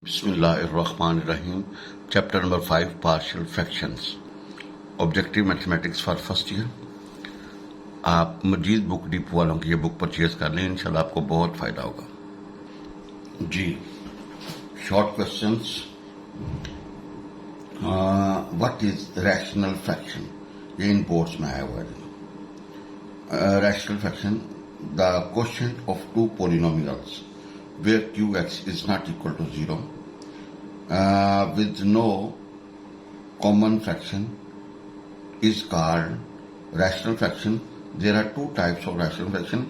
Bismillahirrahmanirrahim. Chapter number 5, Partial Fractions. Objective Mathematics for first year. आप मजीद book deep वालों की ये बुक परचेज कर लें, इंशाल्लाह आपको बहुत फायदा होगा जी. Short questions. What is rational fraction? ये इन बोर्ड्स में आया हुआ है. Rational fraction, the quotient of two polynomials where qx is not equal to 0 with no common fraction is called rational fraction. There are two types of rational fraction.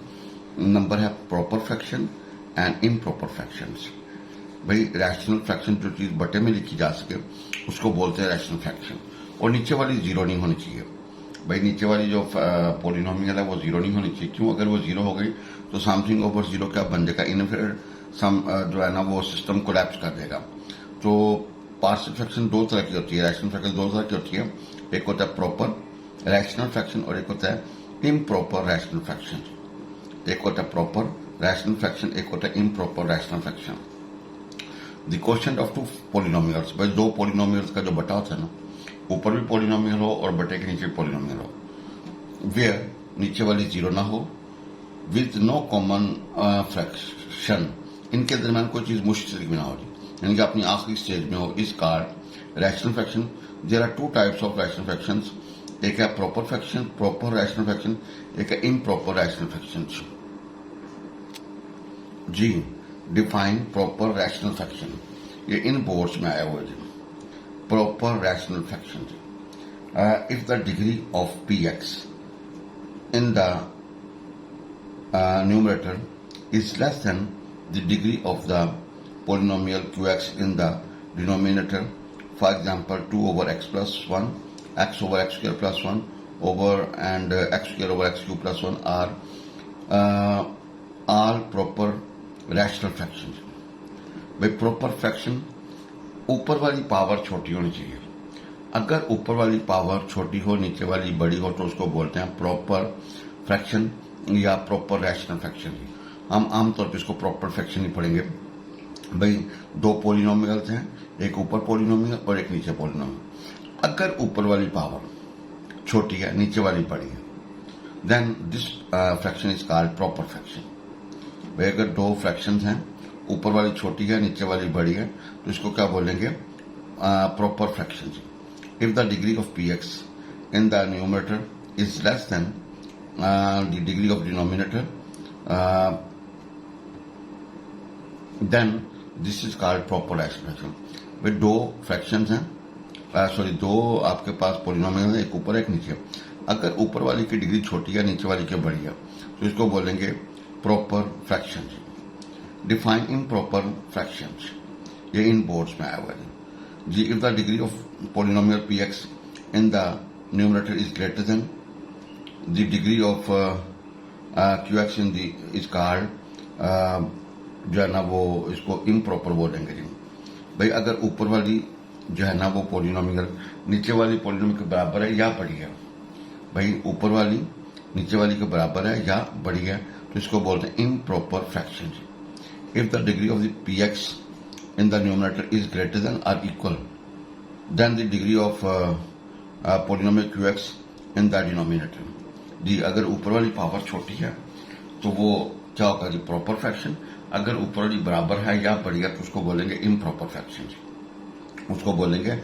Number है proper fraction and improper fractions. भाई rational fraction जो चीज बटे में लिखी जा सके उसको बोलते हैं रैशनल फ्रैक्शन. और नीचे वाली जीरो नहीं होनी चाहिए. भाई नीचे वाली जो पॉलिनोमियल है वो जीरो नहीं होनी चाहिए. क्यों? अगर वो जीरो हो गई तो समथिंग ओवर जीरो क्या बन जाएगा? इनफिनिट सम जो है ना वो सिस्टम कोलैप्स कर देगा. तो पार्शियल फ्रैक्शन दो तरह की होती है. रैशनल फ्रैक्शन दो तरह की होती है. एक होता है प्रॉपर रैशनल फ्रैक्शन और एक होता है इम्प्रॉपर रैशनल फ्रैक्शन. एक होता है प्रॉपर रैशनल फ्रैक्शन, एक होता है improper rational fraction. The quotient of two polynomials, भाई दो पॉलिनोमियल्स का जो बटा होता है ना, ऊपर भी पॉलिनोमियल हो और बटे के नीचे भी पॉलिनोमियल हो, वेयर नीचे वाली जीरो ना हो, विद नो कॉमन फ्रैक्शन, इनके दरमियान कोई चीज मुश्तरक भी ना हो, यानी कि अपनी आखिरी स्टेज में हो, is called rational fraction. There are two types of rational fractions. एक है proper fraction, proper rational fraction. एक है इम्प्रॉपर रैशनल फ्रैक्शन. जी, डिफाइन प्रॉपर रैशनल फ्रैक्शन. ये इन बोर्ड्स में आया हुआ है. Proper rational fraction, if the degree of P x in the numerator is less than the degree of the polynomial qx in the denominator. For example, 2 over x plus 1, x over x square plus 1 over and x square over x cube plus 1 are all proper rational fractions. भाई proper fraction ऊपर वाली power छोटी होनी चाहिए. अगर ऊपर वाली power छोटी हो नीचे वाली बड़ी हो तो उसको बोलते हैं प्रॉपर फ्रैक्शन या प्रॉपर रैशनल फ्रैक्शन. हम आमतौर पर इसको प्रॉपर फ्रैक्शन ही पढ़ेंगे. भाई दो पॉलिनोमियल्स हैं, एक ऊपर पॉलिनोमियल और एक नीचे पॉलिनोमियल. अगर ऊपर वाली पावर छोटी है नीचे वाली बड़ी है, then this fraction is called proper fraction. भाई अगर दो फ्रैक्शंस हैं, ऊपर वाली छोटी है नीचे वाली बड़ी है, तो इसको क्या बोलेंगे? Proper fraction. If the degree of P x in the numerator is less than the degree of denominator, then this is called proper rational fraction. वे दो फ्रैक्शंस हैं, दो आपके पास पॉलिनोमियल है, एक ऊपर एक नीचे. अगर ऊपर वाली की डिग्री छोटी है नीचे वाली की बड़ी है तो इसको बोलेंगे proper fraction. Define improper fractions, ये इन बोर्ड्स में आया हुआ है जी. If the degree of polynomial P x in the numerator is greater than the degree of Q x in the is called जो है ना वो इसको इम्प्रॉपर बोलेंगे जी. भाई अगर ऊपर वाली जो है ना वो पॉलिनोमियल नीचे वाली पॉलिनोमियल के बराबर है या बड़ी है, भाई ऊपर वाली नीचे वाली के बराबर है या बड़ी है, तो इसको बोलते हैं improper fraction. If the degree of the P x in the numerator is greater than or equal than the degree of polynomial Q x in the denominator जी. अगर ऊपर वाली पावर छोटी है तो वो क्या होगा जी? Proper fraction. अगर ऊपर वाली बराबर है या बड़ी है तो उसको बोलेंगे इम्प्रॉपर फ्रैक्शन. उसको बोलेंगे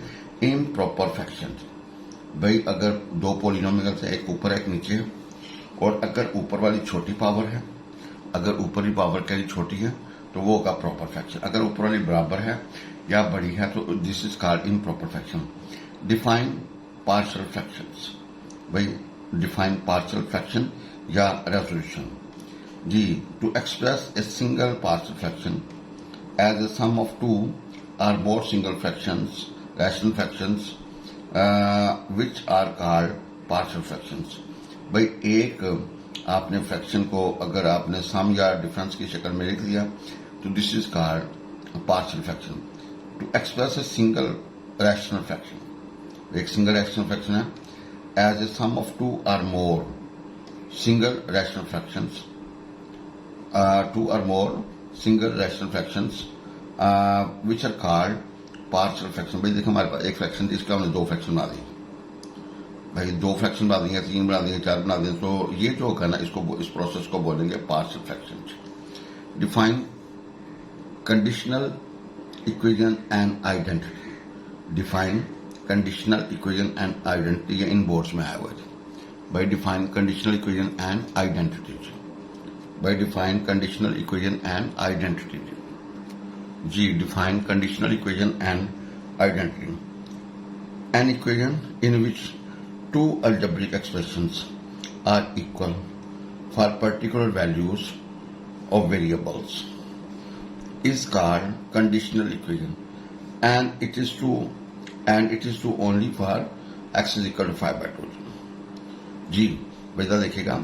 इम्प्रॉपर फ्रैक्शन. भाई अगर दो पॉलिनोमियल है, एक ऊपर एक नीचे है, और अगर ऊपर वाली छोटी पावर है, अगर ऊपर वाली पावर क्या छोटी है तो वो होगा प्रॉपर फ्रैक्शन. अगर ऊपर वाली बराबर है या बड़ी है तो this is called improper fraction. Define partial fractions. भाई डिफाइन पार्शियल फ्रैक्शन या रेजोल्यूशन जी. To express a single partial fraction as a sum of two or more single fractions, rational fractions which are called partial fractions. भाई एक आपने fraction को अगर आपने सम या डिफरेंस की शक्ल में लिख दिया तो this is called partial fraction. To express a single rational fraction, एक सिंगल रैशनल फ्रैक्शन है as a sum of two or more single rational fractions, two or more single rational fractions which are called partial fraction. भाई देखो हमारे पास एक fraction थी, इसका हमने दो फ्रैक्शन बना दी, भाई दो फ्रैक्शन बना दिए, तीन बना दिए, चार बना दिए, तो ये जो होगा ना इसको इस प्रोसेस को बोलेंगे partial fraction. Define conditional equation and identity. Define conditional equation and identity, ये इन बोर्ड्स में आया हुआ है भाई। Define conditional equation and identity भाई। Define conditional equation and identity जी। Define conditional equation and identity. An equation in which two algebraic expressions are equal for particular values of variables is called conditional equation, and it is true only for x is equal to 5/2 जी। बेटा देखिएगा,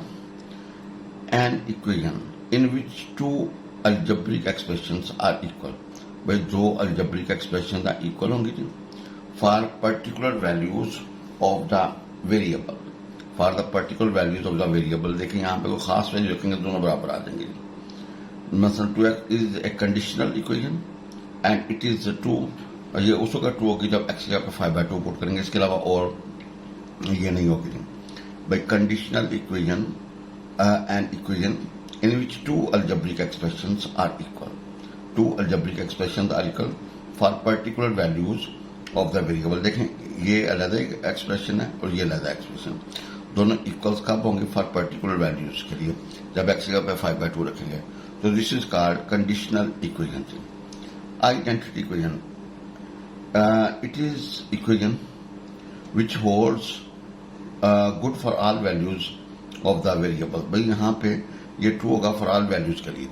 an equation in which two algebraic expressions are equal, भाई दो algebraic expressions are equal होंगी जी, for particular values of the variable, for the particular values of the variable। देखिए यहाँ पे कोई खास वैल्यू रखेंगे दोनों बराबर आ जाएंगे। मतलब 2x is a conditional equation and it is true, ये उस वक्त ट्रू होगी जब x की जगह पे 5/2 पुट करेंगे, इसके अलावा और ये नहीं होगी भाई। Conditional equation and equation in which two algebraic expressions are equal, two algebraic expressions are equal for particular values of the variable. देखें ये अलग एक्सप्रेशन है और ये अलग एक्सप्रेशन, दोनों इक्वल्स कब होंगे? फॉर पर्टिकुलर वैल्यूज के लिए, जब एक्स जगह पे 5/2 रखेंगे। तो this is called conditional equation. Identity equation, it is equation which holds good for all values of the variable. भाई यहाँ पे ये ट्रू होगा फॉर ऑल वैल्यूज के लिए,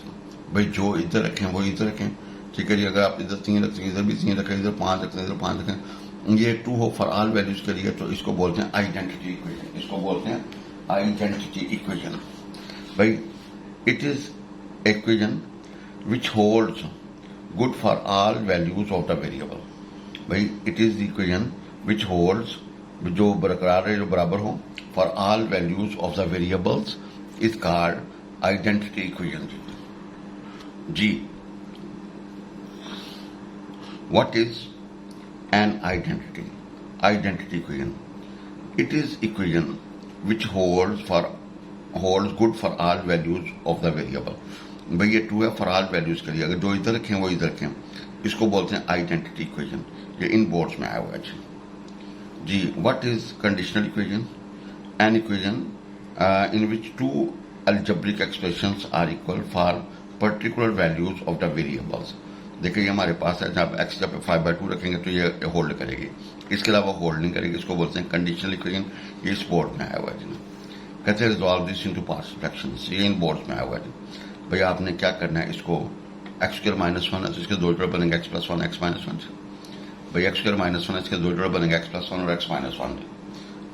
भाई जो इधर रखें वो इधर रखें, ठीक है जी। अगर आप इधर 3 रखते हैं, इधर भी 3 रखें, इधर 5 रखते हैं, इधर 5 रखें, ये ट्रू हो फॉर ऑल वैल्यूज के लिए, तो इसको बोलते हैं आइडेंटिटी इक्वेशन। इसको बोलते हैं आइडेंटिटी इक्वेशन। भाई it is equation which holds good for all values of the variable. भाई it is equation which holds, जो बरकरार है, जो बराबर हो, for all values of the variables is called identity equation जी। What is an identity? Identity equation. It is equation which holds good for all values of the variable. भाई ये true है फॉर ऑल वैल्यूज के लिए, अगर जो इधर रखें वो इधर रखें, इसको बोलते हैं आइडेंटिटी इक्वेशन। ये इन बोर्ड्स में आया हुआ है जी। What is conditional equation? An equation in which two algebraic expressions are equal for particular values of the variables. देखिए ये हमारे पास है, जब एक्स जब 5/2 रखेंगे तो ये होल्ड करेगी, इसके अलावा होल्ड नहीं करेगी, इसको बोलते हैं कंडीशनल इक्वेशन। ये इस बोर्ड में आया हुआ है जी। कहते हैं resolve this into partial fractions, ये इन बोर्ड्स में आया हुआ है जी। भाई आपने क्या करना है, इसको x² -1 है तो इसके दो जोड़े बनेंगे x + 1 x -1 से। भाई x² -1 है, इसके दो जोड़े बनेंगे x + 1 और x -1।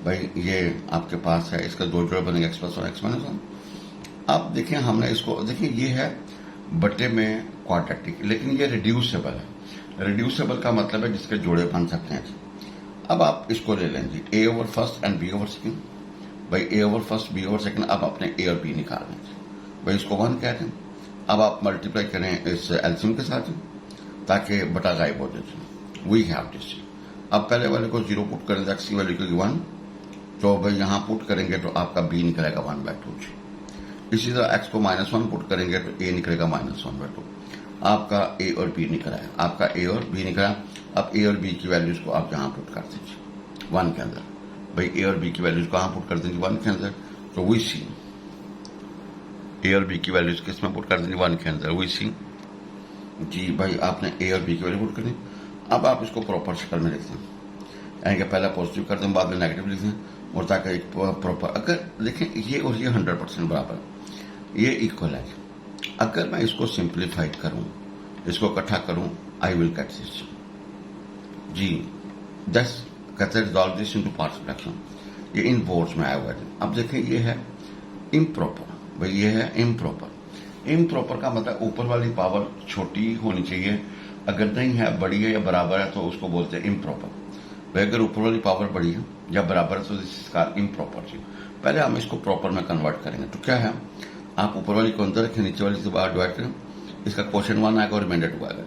भाई ये आपके पास है, इसके दो जोड़े बनेंगे x + 1 x -1। अब देखिए हमने इसको, देखिए ये है बटे में क्वाड्रेटिक, लेकिन ये रिड्यूसेबल है। रिड्यूसेबल का मतलब है जिसके जोड़े बन सकते हैं। अब आप इसको ले लें जी, a over first and b over second. भाई a over first b over second, अब अपने a और b निकाल लें। भाई इसको 1 कहते हैं। अब आप मल्टीप्लाई करें इस एलसीएम के साथ ताकि बटा गायब हो जाए। We have this. अब पहले वाले को 0 पुट करें, एक्स की वैल्यू की 1, तो भाई यहाँ पुट करेंगे तो आपका b निकलेगा 1/2। इसी तरह x को -1 पुट करेंगे तो a निकलेगा -1/2। आपका a और b निकला है, आपका a और b निकला। अब a और b की वैल्यूज को आप यहाँ पुट कर दीजिए 1 के अंदर। भाई a और b की वैल्यूज कहाँ पुट कर दीजिए 1 के अंदर, तो वी सी a और b की वैल्यूज किसमें पुट कर देंगे 1 के अंदर, वी सी जी। भाई आपने a और b की वैल्यू पुट करनी। अब आप इसको प्रॉपर शक्ल में लिखते हैं, यानी कि पहला पॉजिटिव कर दें, बाद में नेगेटिव लिख दें, और ताकि एक प्रॉपर, अगर देखें ये और ये 100% बराबर, ये इक्वल है। अगर मैं इसको सिंप्लीफाइड करूं, इसको इकट्ठा करूं, आई विल गेट दिस जी। दस कहते हैं resolve this into partial fraction. ये इन बोर्ड्स में आया हुआ है। अब देखें ये है इम्प्रॉपर। भाई ये है इम्प्रॉपर। इम्प्रॉपर का मतलब ऊपर वाली पावर छोटी होनी चाहिए, अगर नहीं है बड़ी है या बराबर है तो उसको बोलते हैं इम्प्रॉपर। भाई अगर ऊपर वाली पावर बड़ी है या बराबर है तो दिस इज कॉल्ड इम्प्रॉपर जी। पहले हम इसको प्रॉपर में कन्वर्ट करेंगे, तो क्या है, आप ऊपर वाली को अंदर रखें, नीचे वाली से बाहर डिवाइड करें, इसका क्वेश्चन 1 आएगा और रिमाइंडर 2 आएगा।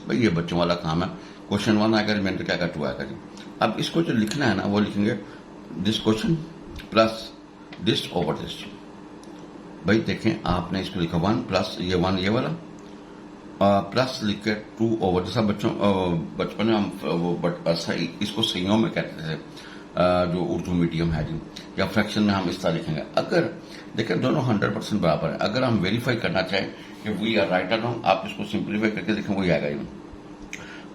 भाई ये बच्चों वाला काम है। क्वेश्चन 1 आएगा, रिमाइंडर क्या आएगा 2 आएगा जी। अब इसको जो लिखना है ना वो लिखेंगे this question plus this over this. भाई देखें आपने इसको लिखा 1 प्लस ये 1 ये वाला प्लस लिख के 2 ओवर। जैसा बच्चों बचपन में हम वो सही इसको सहीयों में कहते थे जो उर्दू मीडियम है जी, या फ्रैक्शन में हम इस तरह लिखेंगे। अगर देखें दोनों 100% बराबर है, अगर हम वेरीफाई करना चाहें कि वी आर राइट और रॉन्ग, आप इसको सिंप्लीफाई करके देखें वही आएगा जी।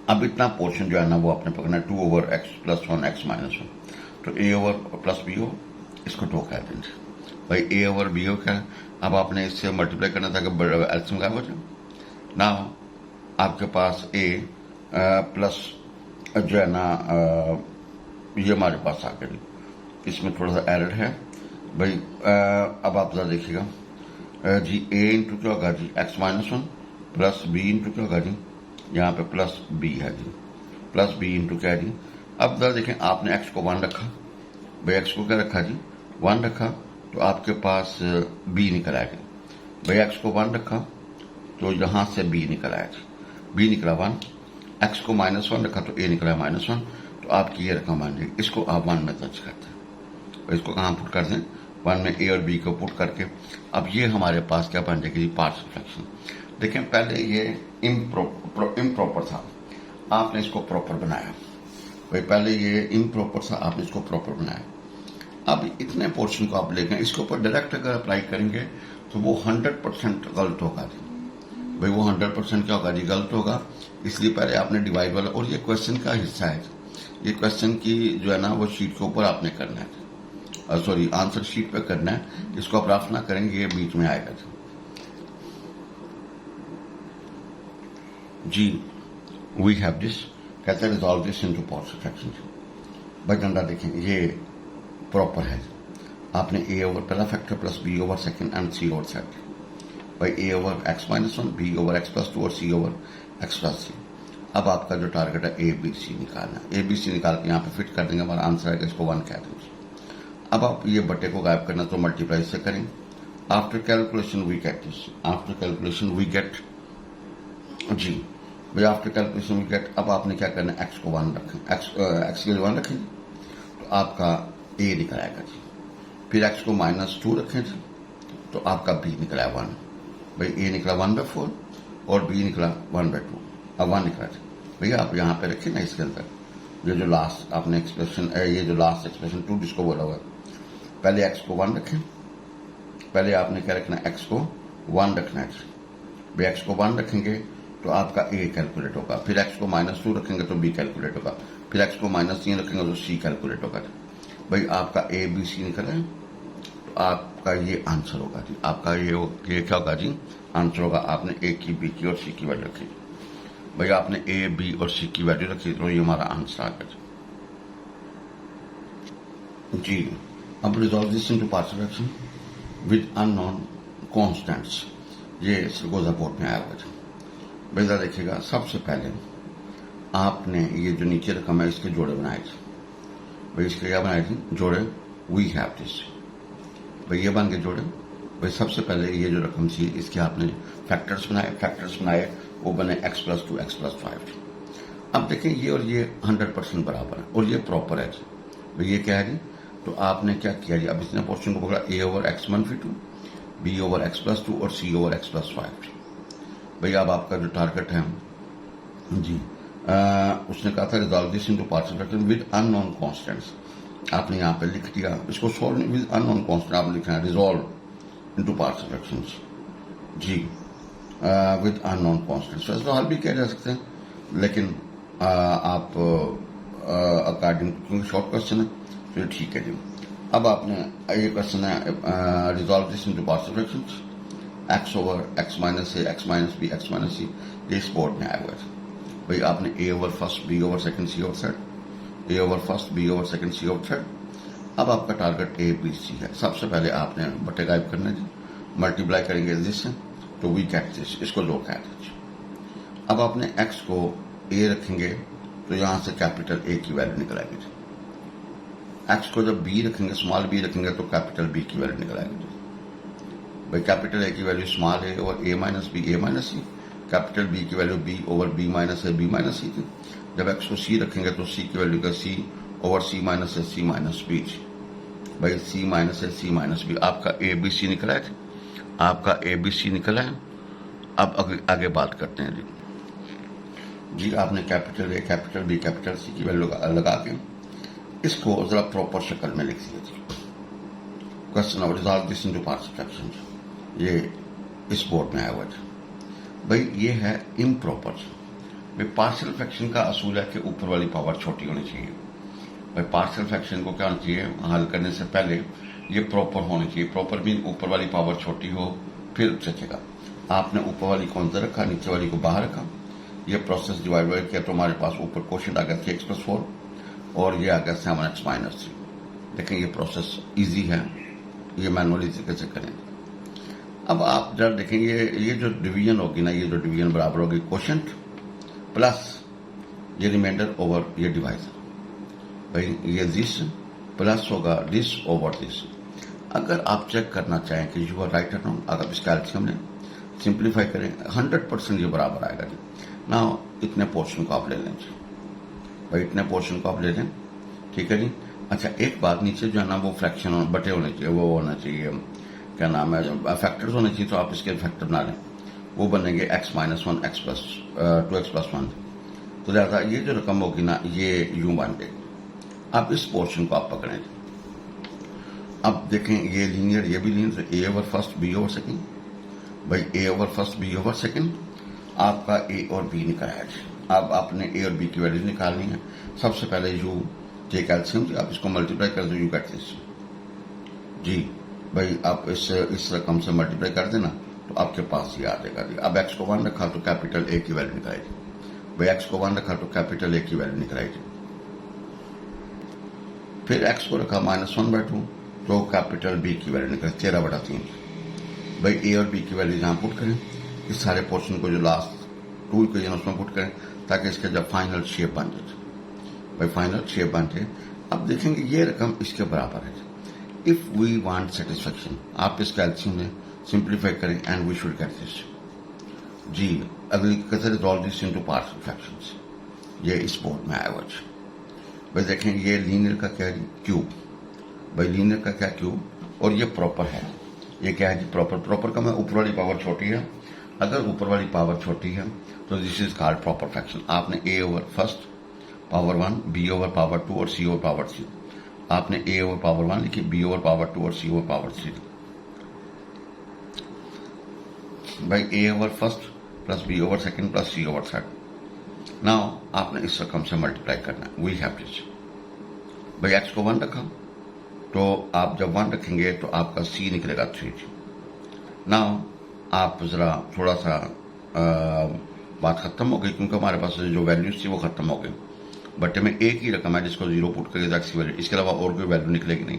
अब इतना पोर्शन जो है ना वो आपने पकड़ना है 2 over x plus 1 x minus 1, तो ए ओवर प्लस बी हो इसको 2 कह देंगे। भाई ए ओवर बी हो क्या है, अब आपने इससे मल्टीप्लाई करना था कि एल्सियम गायब हो जाए ना। आपके पास ए प्लस जो है ना ये हमारे पास आ गया, इसमें थोड़ा सा एरर है भाई। अब आप जरा देखिएगा जी, ए इंटू क्या होगा जी x minus 1 plus B into क्या होगा जी, यहाँ पे प्लस बी है जी, प्लस बी इंटू क्या है जी। अब जरा देखें आपने एक्स को 1 रखा, भाई एक्स को क्या रखा जी 1 रखा, तो आपके पास बी निकल आएगा। भाई एक्स को 1 रखा तो यहां से बी निकल आया जी, बी निकला 1। एक्स को -1 रखा तो ए निकला -1, तो आपकी ये रकम मान जाएगी। इसको आप 1 में दर्ज करते हैं, इसको कहाँ पुट कर दें 1 में ए और बी को पुट करके। अब ये हमारे पास क्या बन जाएगी जी पार्शियल फ्रैक्शन। देखें पहले ये इम्प्रॉपर था, आपने इसको प्रॉपर बनाया। भाई पहले ये इम्प्रॉपर था, आपने इसको प्रॉपर बनाया। अब इतने पोर्शन को आप लेंगे, इसके ऊपर डायरेक्ट अगर अप्लाई करेंगे तो वो 100% गलत होगा जी। भाई वो 100% क्या होगा जी गलत होगा, इसलिए पहले आपने डिवाइड वाला, और ये क्वेश्चन का हिस्सा है, ये क्वेश्चन की जो है ना वो शीट के ऊपर आपने करना है, सॉरी आंसर शीट पे करना है। इसको आप रफ ना करेंगे ये बीच में आएगा जी। वी हैव दिस, कहते हैं resolve this into partial fraction. भाई डंडा देखें ये प्रॉपर है, आपने ए ओवर पहला factor plus B over second and C over set. भाई A over x minus 1, B over x plus 2 और सी ओवर एक्स प्लस 3। अब आपका जो टारगेट है ए बी सी निकालना है, ए बी सी निकाल के यहाँ पे फिट कर देंगे, हमारा आंसर आएगा, इसको 1 कह देंगे। अब आप ये बट्टे को गायब करना तो मल्टीप्लाई से करें। After calculation we get this, after calculation we get जी, भाई आफ्टर कैलकुलेशन वी गेट। अब आपने क्या करना है एक्स को 1 रखें, एक्स के लिए 1 रखें तो आपका ए निकल आएगा जी। फिर एक्स को -2 रखें जी तो आपका बी निकला 1। भाई ए निकला 1/4 और बी निकला 1/2, अब 1 निकला जी। भैया आप यहाँ पे रखें ना इसके अंदर ये जो लास्ट आपने एक्सप्रेशन, ये जो लास्ट एक्सप्रेशन 2 जिसको बोला हुआ है, पहले एक्स को 1 रखें, पहले आपने क्या रखना है एक्स को 1 रखना है जी। भाई एक्स को 1 रखेंगे तो आपका ए कैलकुलेट होगा, फिर एक्स को -2 रखेंगे तो बी कैलकुलेट होगा, फिर एक्स को -3 रखेंगे तो सी कैलकुलेट होगा। भाई आपका ए बी सी निकला है तो आपका ये आंसर होगा जी, आपका ये क्या होगा जी आंसर होगा। आपने ए की बी की और सी की वैल्यू रखी, भाई आपने ए बी और सी की वैल्यू रखी तो ये हमारा आंसर आ गया जी। अब resolve this into partial fraction with unknown constants, ये सरगोजा बोर्ड में आया हुआ था। भाई देखिएगा सबसे पहले आपने ये जो नीचे रकम है इसके जोड़े बनाए थे। भाई इसके क्या बनाए थे जोड़े, वी हैव दिस, भाई ये बन के जोड़े। भाई सबसे पहले ये जो रकम थी इसके आपने फैक्टर्स बनाए, वो बने x + 2 x + 5। अब देखें ये और ये 100% बराबर है और ये प्रॉपर है जी। भाई ये क्या है जी, तो आपने क्या किया जी, अब इसने पोर्शन को पकड़ा a over x - 2, b over x + 2 और c ओवर x + 5। भाई अब आपका जो टारगेट है जी, उसने कहा था resolve this into partial fraction with unknown constants. आपने यहाँ पे लिख दिया, इसको सॉल्व नहीं विद अननोन कांस्टेंट आप लिखना है रिजॉल्व इनटू पार्शियल फ्रैक्शंस जी विद अननोन कांस्टेंट्स। वैसे तो हल भी किया जा सकते हैं, लेकिन आप अकॉर्डिंग क्योंकि शॉर्ट क्वेश्चन है तो ठीक है जी। अब आपने ये क्वेश्चन है resolve this into partial fractions x over x - a x - b x - c, ये इस बोर्ड में आया हुआ है। भाई आपने a over first, b over second, c over third, a over first, b over second, c over third. अब आपका टारगेट a b c है। सबसे पहले आपने बट्टे गायब करना है, मल्टीप्लाई करेंगे दिस से तो वी गेट दिस, इसको 2 कह दीजिए। अब आपने x को a रखेंगे तो यहां से कैपिटल A की वैल्यू निकल आएगी। x को जब b रखेंगे, स्मॉल b रखेंगे तो कैपिटल B की वैल्यू निकल आएगी। भाई कैपिटल A की वैल्यू स्मॉल a और a - b a - c, capital B की value B over B minus है, बी माइनस सी थी। जब एक्स को सी रखेंगे तो सी की वैल्यू का सी ओवर सी माइनस है, सी माइनस बी। भाई सी माइनस है, सी माइनस बी, आपका ए बी सी निकला है, आपका ए बी सी निकला है। अब आगे बात करते हैं जी आपने capital A capital B capital C की वैल्यू लगा के इसको जरा प्रॉपर शक्ल में लिख दिया जी। Question of resolve this into partial fractions, ये इस बोर्ड में आया हुआ है भाई। ये है इम्प्रॉपर। भाई पार्शियल फ्रैक्शन का असूल है कि ऊपर वाली पावर छोटी होनी चाहिए। भाई पार्शियल फ्रैक्शन को क्या होना चाहिए, हल करने से पहले ये प्रॉपर होनी चाहिए। प्रॉपर मीन ऊपर वाली पावर छोटी हो फिर चचेगा। आपने ऊपर वाली को अंदर रखा, नीचे वाली को बाहर रखा, ये प्रोसेस डिवाइड किया तो हमारे पास ऊपर क्वेश्चन आ गया 3x+4 और ये आ गया 7x-3। देखें ये प्रोसेस इजी है, ये मैनुअली तरीके से करें। अब आप जब देखेंगे ये जो डिवीजन होगी ना, ये जो डिवीजन बराबर होगी क्वोशंट प्लस ये रिमाइंडर ओवर ये डिवाइजर। भाई ये दिस प्लस होगा दिस ओवर दिस। अगर आप चेक करना चाहें कि यू आर राइट और रॉन्ग, अगर इसका एल्सियम लें सिंप्लीफाई करें 100% ये बराबर आएगा जी। ना इतने पोर्शन को आप ले लें जी, भाई इतने पोर्शन को आप ले लें, ठीक है जी। अच्छा एक बात, नीचे जो है ना वो फ्रैक्शन बटे होने चाहिए, वो होना चाहिए क्या नाम है, फैक्टर्स होने चाहिए। तो आप इसके फैक्टर ना लें, वो बनेंगे x-1 2x+1। तो लिहाजा ये जो रकम होगी ना ये यूं बन जाएगी। अब इस पोर्शन को आप पकड़ें। अब देखें ये लीनियर, ये भी linear, A over first B over second. भाई A over first B over second, आपका ए और बी निकाला है। अब आपने ए और बी की वैल्यूज निकालनी है। सबसे पहले यू टेक एलसीएम जी, आप इसको मल्टीप्लाई कर दो, यू गेट दिस जी। भाई आप इस रकम से मल्टीप्लाई कर देना तो आपके पास ये आ जाएगा जी। अब एक्स को 1 रखा तो कैपिटल ए की वैल्यू निकालेगी। भाई एक्स को 1 रखा तो कैपिटल ए की वैल्यू निकालेगी। फिर एक्स को रखा -1/2 तो कैपिटल बी की वैल्यू निकले 13/3। भाई ए और बी की वैल्यू यहां पुट करें, इस सारे पोर्शन को जो लास्ट 2 इक्वेशन उसमें पुट करें ताकि इसके जब फाइनल शेप बन जाए। भाई फाइनल शेप बन जाए। अब देखेंगे ये रकम इसके बराबर है। इफ वी वांट सेटिस्फेक्शन, आप इसका एल्सियम लें, सिंप्लीफाई करें and we should get this जी। अगली कैसे resolve this into partial fractions, ये इस बोर्ड में आया हुआ है। भाई देखें ये लीनियर का क्या है क्यूब। भाई लीनियर का क्या क्यूब, और ये प्रॉपर है। ये क्या है जी प्रॉपर। प्रॉपर का मैं ऊपर वाली पावर छोटी है, अगर ऊपर वाली पावर छोटी है तो this is called proper fraction. आपने A over first power 1, B over power 2 और सी ओवर पावर 3। आपने ए ओवर पावर 1 लिखी, बी ओवर पावर 2 और सी ओवर पावर 3। भाई A over first plus B over second plus C over third. Now आपने इस रकम से मल्टीप्लाई करना है, वी हैव दिस। भाई एक्स को 1 रखा तो आप जब 1 रखेंगे तो आपका सी निकलेगा 3। नाउ आप जरा थोड़ा सा बात खत्म हो गई क्योंकि हमारे पास जो वैल्यूज थी वो खत्म हो गई। बटे में एक ही रकम है जिसको 0 पुट करके एक्स की वैल्यू, इसके अलावा और कोई वैल्यू निकलेगी नहीं।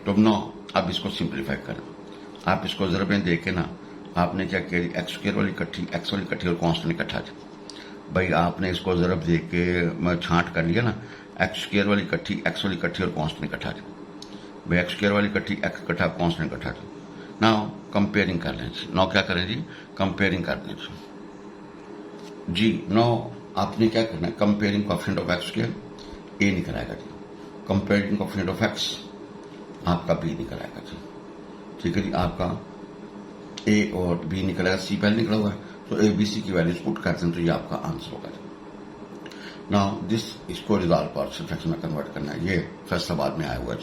तो नो अब इसको सिंप्लीफाई करें। आप इसको जरा में देखे ना, आपने क्या किया, एक्स स्क्वायर वाली इकट्ठी, एक्स वाली इकट्ठी और कांस्टेंट इकट्ठा। भाई आपने इसको जरा देख के छांट कर लिया ना, एक्स स्क्वायर वाली इकट्ठी, एक्स वाली इकट्ठी और कांस्टेंट इकट्ठा। भाई एक्स स्क्वायर वाली इकट्ठी, एक्स इकट्ठा, कांस्टेंट इकट्ठा। नाउ कंपेयरिंग कर लें। नाउ क्या करें जी, कंपेयरिंग कर लें जी। नाउ आपने क्या करना है, comparing coefficient of x square A निकल आएगा जी, कंपेयरिंग कोएफिशिएंट ऑफ एक्स आपका बी निकल आएगा जी। ठीक है जी, आपका ए और बी निकल आएगा, सी पहले निकला हुआ है तो ए बी सी की वैल्यूज पुट करते हैं तो ये आपका आंसर होगा। नाउ दिस इसको रिजॉल्व पार्शियल फ्रैक्शन में कन्वर्ट करना है, ये फैसलाबाद में आया हुआ है।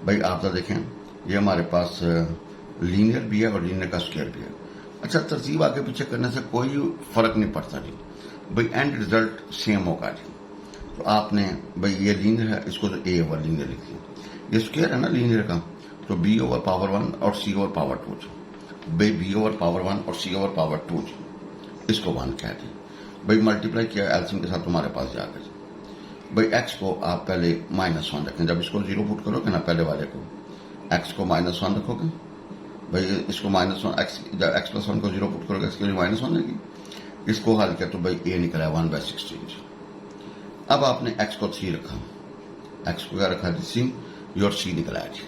भाई आप तो देखें ये हमारे पास लीनियर भी है और लीनियर का स्क्वायर भी है। अच्छा तरतीब आगे पीछे करने से कोई फर्क नहीं पड़ता जी। भाई एंड रिजल्ट सेम होगा जी। तो आपने भाई ये लीनियर है, इसको तो ए ओवर लीनियर लिखिए। ये स्क्वायर है ना लीनियर का, तो बी ओवर पावर 1 और सी ओवर पावर 2 जी। भाई बी ओवर पावर 1 और सी ओवर पावर 2 जी, इसको 1 कह दें। भाई मल्टीप्लाई किया एल्सियम के साथ तुम्हारे पास जाकर जी। भाई एक्स को आप पहले -1 रखें, जब इसको 0 पुट करोगे ना पहले वाले को, एक्स को -1 रखोगे। भाई इसको -1 x+1 को 0 पुट करोगे, इसके लिए -1 लगी। इसको हल किया तो भाई ए निकला 1/16। अब आपने x को 3 रखा, x को क्या रखा जी सी, योर सी निकला है जी।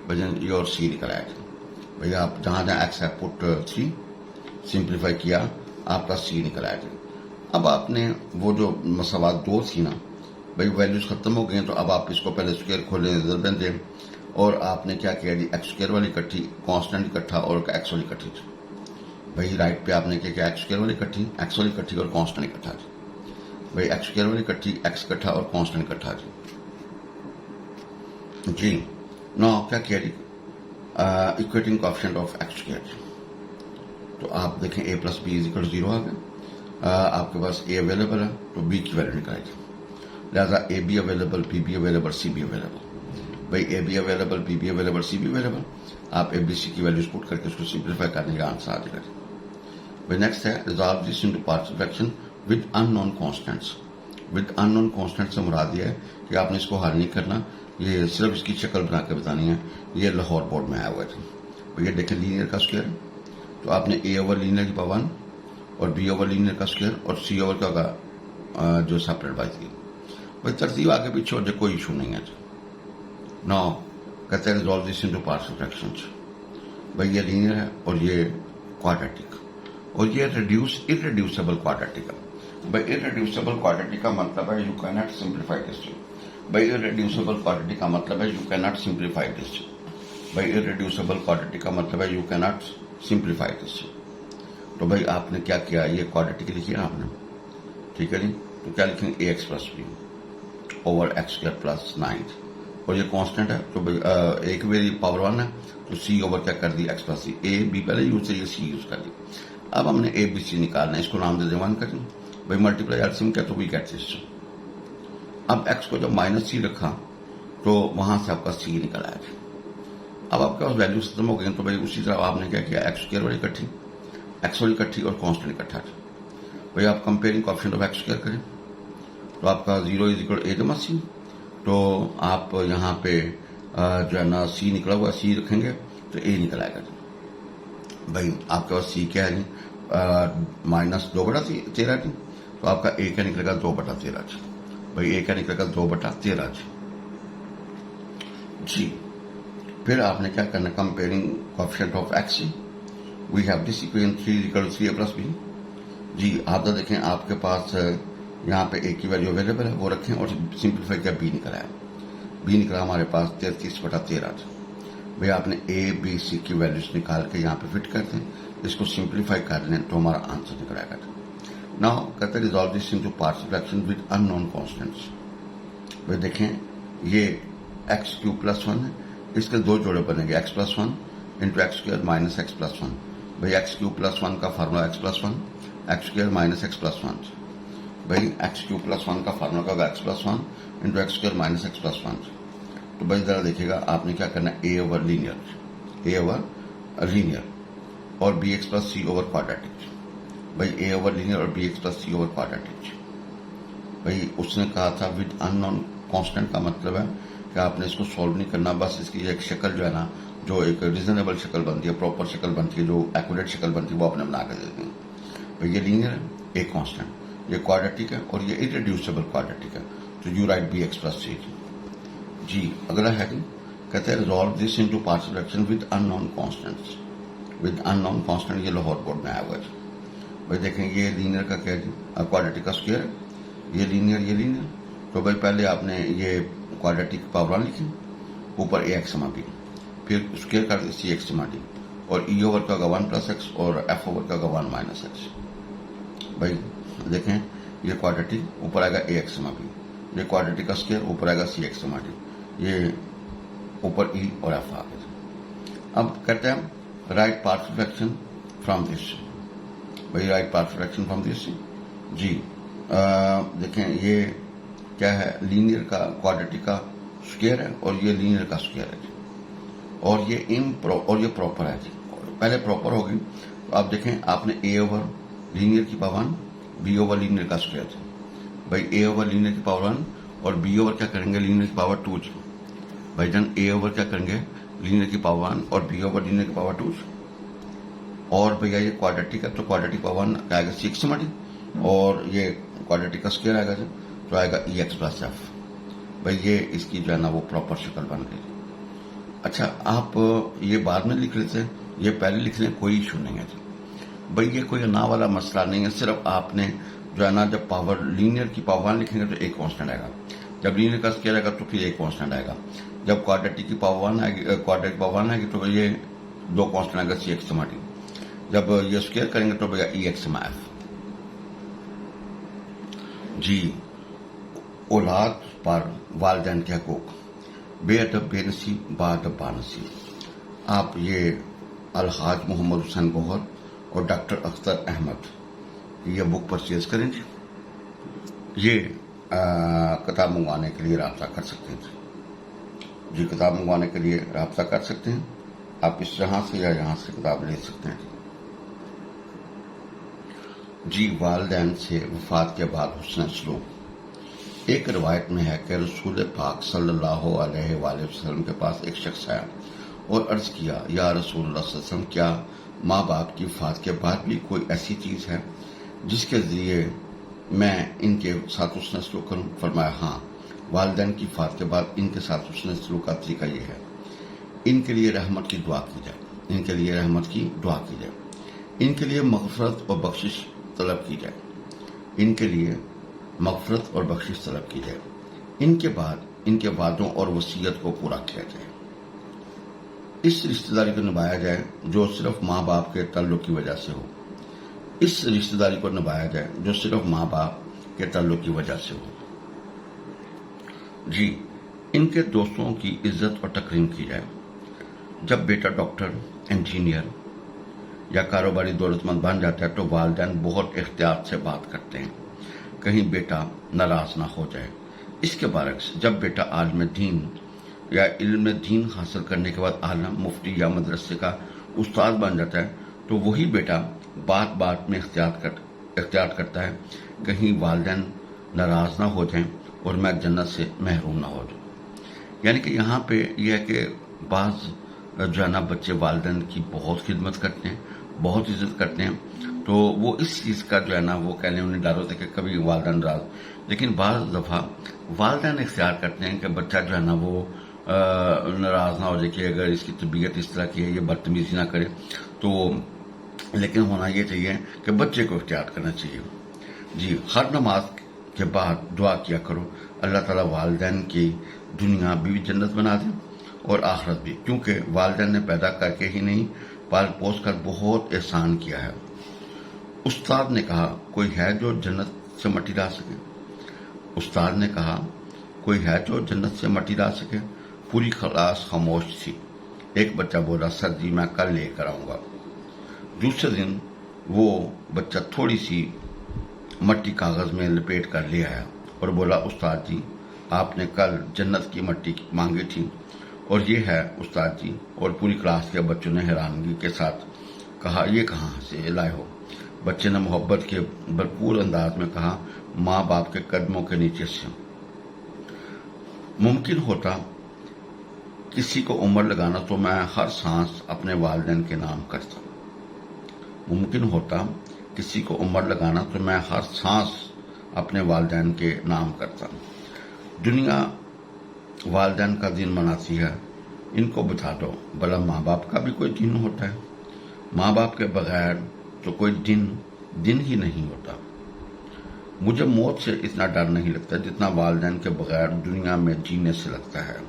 भजन योर सी निकला है जी। भैया आप जहां जहां x है पुट 3, सिंप्लीफाई किया आपका सी निकल आया जी। अब आपने वो जो मसावात दो थी ना भाई, वैल्यूज खत्म हो गई हैं, तो अब आप इसको पहले स्क्वायर खोलें, रिजल्टेंट दें, और आपने क्या किया जी, एक्स स्क्वायर वाली इकट्ठी, कांस्टेंट इकट्ठा और एक्स वाली इकट्ठी थी। भाई राइट पे आपने क्या किया, एक्स स्क्वायर वाली इकट्ठी, एक्स वाली इकट्ठी और कांस्टेंट इकट्ठा जी। भाई एक्स स्क्वायर वाली इकट्ठी, एक्स इकट्ठा और कांस्टेंट इकट्ठा जी। नो क्या किया जी, equating coefficient of x square. तो आप देखें a plus B is equal 0 आ गया। आपके पास a अवेलेबल है तो b की वैल्यू निकालेगी, लिहाजा A B available, B B available, C B available. भाई A B available, B B available, C B available, आप ए बी सी की वैल्यूज पुट करके उसको सिंप्लीफाई करने का आंसर आ जाएगा। भाई नेक्स्ट है, resolve this into partial fraction with unknown constants. With unknown constant से मुराद ये है कि आपने इसको हल नहीं करना, ये सिर्फ इसकी शक्ल बना के बतानी है। ये लाहौर बोर्ड में आया हुआ है। भैया देखें, लीनियर का स्क्वायर, तो आपने ए ओवर लीनियर की पावर 1 और बी ओवर लीनियर का स्क्वायर और सी ओवर का होगा जो सेपरेट बाई थी। भाई तरतीब आगे पीछे हो जाए, कोई इशू नहीं है। नाउ कहते हैं resolve this into partial fractions. भाई ये लीनियर है और ये क्वाड्रेटिक, और ये इररेड्यूसिबल क्वाड्रेटिक है। भाई इररेड्यूसिबल क्वाड्रेटिक का मतलब है you can not simplify this. भाई इररेड्यूसिबल क्वाड्रेटिक का मतलब है you can not simplify this. भाई इररेड्यूसिबल क्वाड्रेटिक का मतलब है you can not simplify this. तो भाई आपने क्या किया, ये क्वाड्रेटिक लिखिए ना आपने, ठीक है जी। तो क्या लिखेंगे, A x plus B over x square plus 9, और ये कांस्टेंट है तो भाई एक मेरी पावर 1 है तो सी ओवर क्या कर दी, x plus C. A B पहले यूज से, ये सी यूज कर दी। अब हमने ए बी सी निकालना है, इसको नाम दे दें 1 करें। भाई मल्टीप्लाई एलसीएम क्या, तो वी गेट दिस। अब एक्स को जब माइनस सी रखा तो वहां से आपका सी निकल आया। अब आपके पास वैल्यू खत्म हो गई, तो भाई उसी तरह आपने क्या किया, एक्स स्क्वायर वाली इकट्ठी, एक्स वाली इकट्ठी और कांस्टेंट इकट्ठा। भाई आप comparing coefficient of x square करें तो आपका 0 इज इक्वल ए जमा सी। तो आप यहाँ पे जो है ना सी निकला हुआ, सी रखेंगे तो ए निकल आएगा। भाई आपके पास सी क्या है जी, -2/13 जी, तो आपका ए क्या निकलेगा, 2/13 जी। भाई ए क्या निकलेगा, 2/13 जी। फिर आपने क्या करना, comparing coefficient of x, we have this equation 3 equal 3a plus B जी। आप तो देखें आपके पास यहाँ पे ए की वैल्यू अवेलेबल है, वो रखें और सिंप्लीफाई किया, बी निकला है। बी निकला हमारे पास 33/13। भाई आपने ए बी सी की वैल्यूज निकाल के यहाँ पे फिट कर दें, इसको सिंप्लीफाई कर लें तो हमारा आंसर निकल आएगा। नाउ कहते हैं resolve this into partial fraction with unknown constants. भाई देखें, ये एक्स क्यूब प्लस 1 है, इसके दो जोड़े बनेंगे, x plus 1 into x square minus x plus 1। भाई एक्स क्यूब प्लस 1 का formula x plus 1, x square minus x plus 1। भाई एक्स क्यूब प्लस 1 का फार्मूला होगा x plus 1 into x square minus x plus 1। तो भाई जरा देखिएगा, आपने क्या करना है, ए over linear, A over linear और B x plus C over quadratic. भाई ए ओवर लीनियर और B x plus C over quadratic. भाई उसने कहा था विद अननोन कांस्टेंट का मतलब है कि आपने इसको सॉल्व नहीं करना, बस इसकी एक शक्ल जो है ना, जो एक रीजनेबल शक्ल बनती है, प्रॉपर शक्ल बनती है, जो एक्यूरेट शक्ल बनती है, वो आपने बना कर देते हैं। भाई ये लीनियर है, ए कांस्टेंट, ये क्वाड्रेटिक है और ये इररेड्यूसिबल क्वाड्रेटिक है, तो you write B x plus C जी। अगला है कि कहते हैं resolve this into partial fraction with unknown constants. With unknown constant, ये लाहौर बोर्ड में आया हुआ है। भाई देखें, ये लीनियर का क्या है, क्वाड्रेटिक का स्क्वायर है, ये लीनियर, ये लीनियर। तो भाई पहले आपने ये क्वाड्रेटिक पावर 1 लिखी, ऊपर ए एक्स जमा बी, फिर स्क्वायर कर सी एक्स जमा डी, और ई ओवर का 1 प्लस एक्स और एफ ओवर का 1 माइनस एक्स। भाई देखें, ये क्वाड्रेटिक ऊपर आएगा ए एक्स जमा बी, ये क्वाड्रेटिक का स्क्वायर ऊपर आएगा सी एक्स जमा डी, ये ऊपर ई और एफ आ गया। अब कहते हैं write partial fraction from this. भाई write partial fraction from this जी। देखें, ये क्या है, लीनियर का क्वाड्रेटिक का स्क्वायर है और ये लीनियर का स्क्वायर है जी, और ये प्रॉपर है जी। पहले प्रॉपर होगी तो आप देखें, आपने ए ओवर लीनियर की पावर 1, बी ओवर लीनियर का स्क्वायर था। भाई ए ओवर लीनियर की पावर 1 और बी ओवर क्या करेंगे, लीनियर की पावर 2 जी। भाई जन ए ओवर क्या करेंगे, लीनियर की पावर 1 और बी ओवर लीनियर की पावर 2। और भैया ये क्वाड्रेटिक है तो क्वाड्रेटिक पावर 1 आएगा 6 मडी, और ये क्वाड्रेटिक का स्क्वायर आएगा जी, तो आएगा ई एक्स प्लस एफ। भाई ये इसकी जो है ना वो प्रॉपर शक्ल बन गई। अच्छा, आप ये बाद में लिख लेते, ये पहले लिख लें, कोई इशू नहीं है जी। भाई ये कोई ना वाला मसला नहीं है, सिर्फ आपने जो है ना जब पावर लीनियर की पावर 1 लिखेंगे तो एक कांस्टेंट आएगा, जब लीनियर का स्केयर आएगा तो फिर एक कांस्टेंट आएगा, जब क्वाड्रेटिक की पावर 1 आएगी, क्वाड्रेटिक पावर 1 आएगी तो ये दो कांस्टेंट आएगा सी एक्स डी, जब ये स्केयर करेंगे तो भैया ई एक्स एफ। जी, औलाद पर वालिदैन के हकूक, बेअदब बेनसीब बाअदब बानसीब। आप ये अलहाज मोहम्मद हुसैन गौहर और डॉक्टर अख्तर अहमद ये बुक परचेज करें जी। ये किताब मंगवाने के लिए राब्ता कर सकते हैं जी, किताब मंगवाने के लिए राब्ता कर सकते हैं आप, इस यहाँ से या यहाँ से किताब ले सकते हैं जी। वालिदैन से वफात के बाद हुस्न सलूक। एक रिवायत में है कि रसूल पाक सल्लल्लाहु अलैहि वसल्लम के पास एक शख्स आया और अर्ज किया, या रसूलुल्लाह सल्लल्लाहु अलैहि वसल्लम, क्या माँ बाप की वफात के बाद भी कोई ऐसी चीज़ है जिसके ज़रिए मैं इनके साथ हुस्न सलूक करूँ? फरमाया, हाँ, वालिदैन की वफात के बाद इनके साथ हुस्न सलूक का तरीका ये है, इनके लिए रहमत की दुआ की जाए, इनके लिए रहमत की दुआ की जाए, इनके लिए मग़फ़िरत और बख्शिश तलब की जाए, इनके लिए मग़फ़िरत और बख्शिश तलब की जाए, इनके बाद इनके वादों और वसीयत को पूरा किया जाए, इस रिश्तेदारी को निभाया जाए जो सिर्फ माँ बाप के ताल्लुक की वजह से हो, इस रिश्तेदारी को निभाया जाए जो सिर्फ माँ बाप के ताल्लुक की वजह से हो। जी, इनके दोस्तों की इज्जत और तकरीम की जाए। जब बेटा डॉक्टर, इंजीनियर या कारोबारी दौलतमंद बन जाता है तो वालिदैन बहुत एहतियात से बात करते हैं, कहीं बेटा नाराज ना हो जाए। इसके बरक्स जब बेटा आलिम दीन या इल्म दीन हासिल करने के बाद आलम, मुफ्ती या मदरसे का उस्ताद बन जाता है तो वही बेटा बात बात में एहतियात करता है, कहीं वालिदैन नाराज ना हो जाएं और मैं जन्नत से महरूम ना हो जाऊं। यानी कि यहाँ पे यह है कि बाज़ जो है ना बच्चे वालिदैन की बहुत खिदमत करते हैं, बहुत इज्जत करते हैं, तो वो इस चीज़ का जो है ना वो कहने उन्हें डर होता है कि कभी वालिदैन नाराज, लेकिन बाज़ दफ़ा वालिदैन इख्तियार करते हैं कि बच्चा जो है ना वो नाराज ना हो जाए कि अगर इसकी तबीयत इस तरह की है, ये बदतमीजी ना करे, तो लेकिन होना ये चाहिए कि बच्चे को इख्तियार करना चाहिए। जी, हर नमाज के बाद दुआ किया करो, अल्लाह ताला वालिदैन की दुनिया भी जन्नत बना दे और आखिरत भी, क्योंकि वालिदैन ने पैदा करके ही नहीं पाल पोस कर बहुत एहसान किया है। उस्ताद ने कहा, कोई है जो जन्नत से मट्टी ला सके? उस्ताद ने कहा, कोई है जो जन्नत से मट्टी ला सके? पूरी क्लास खामोश थी। एक बच्चा बोला, सर जी मैं कल लेकर आऊंगा। दूसरे दिन वो बच्चा थोड़ी सी मट्टी कागज में लपेट कर ले आया और बोला, उस्ताद जी आपने कल जन्नत की मट्टी मांगी थी और ये है उस्ताद जी। और पूरी क्लास के बच्चों ने हैरानगी के साथ कहा, ये कहाँ से लाए हो? बच्चे ने मोहब्बत के भरपूर अंदाज में कहा, माँ बाप के कदमों के नीचे से। मुमकिन होता किसी को उम्र लगाना तो मैं हर सांस अपने वालिदैन के नाम करता। मुमकिन होता किसी को उम्र लगाना तो मैं हर सांस अपने वालिदैन के नाम करता। दुनिया वालिदैन का दिन मनाती है, इनको बता दो भला माँ बाप का भी कोई दिन होता है? माँ बाप के बगैर तो कोई दिन ही नहीं होता। मुझे मौत से इतना डर नहीं लगता जितना वालिदैन के बगैर दुनिया में जीने से लगता है।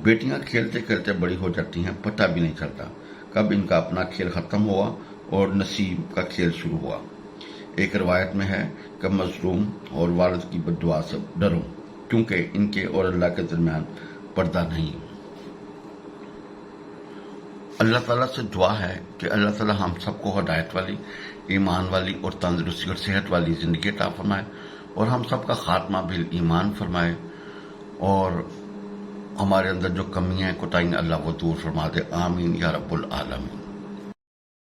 बेटियां खेलते खेलते बड़ी हो जाती हैं, पता भी नहीं चलता कब इनका अपना खेल खत्म हुआ और नसीब का खेल शुरू हुआ। एक रवायत में है कि मजलूम और वालिद की बद्दुआ से डरो, क्योंकि इनके और अल्लाह के दरमियान पर्दा नहीं। अल्लाह ताला से दुआ है कि अल्लाह ताला हम सबको हिदायत वाली, ईमान वाली और तंदुरुस्ती और सेहत वाली जिंदगी अता फरमाए और हम सबका खात्मा बिल ईमान फरमाए और हमारे अंदर जो कमियां कोताहियां अल्लाह वो दूर फरमा दे। आमीन या रब्बुल आलमीन।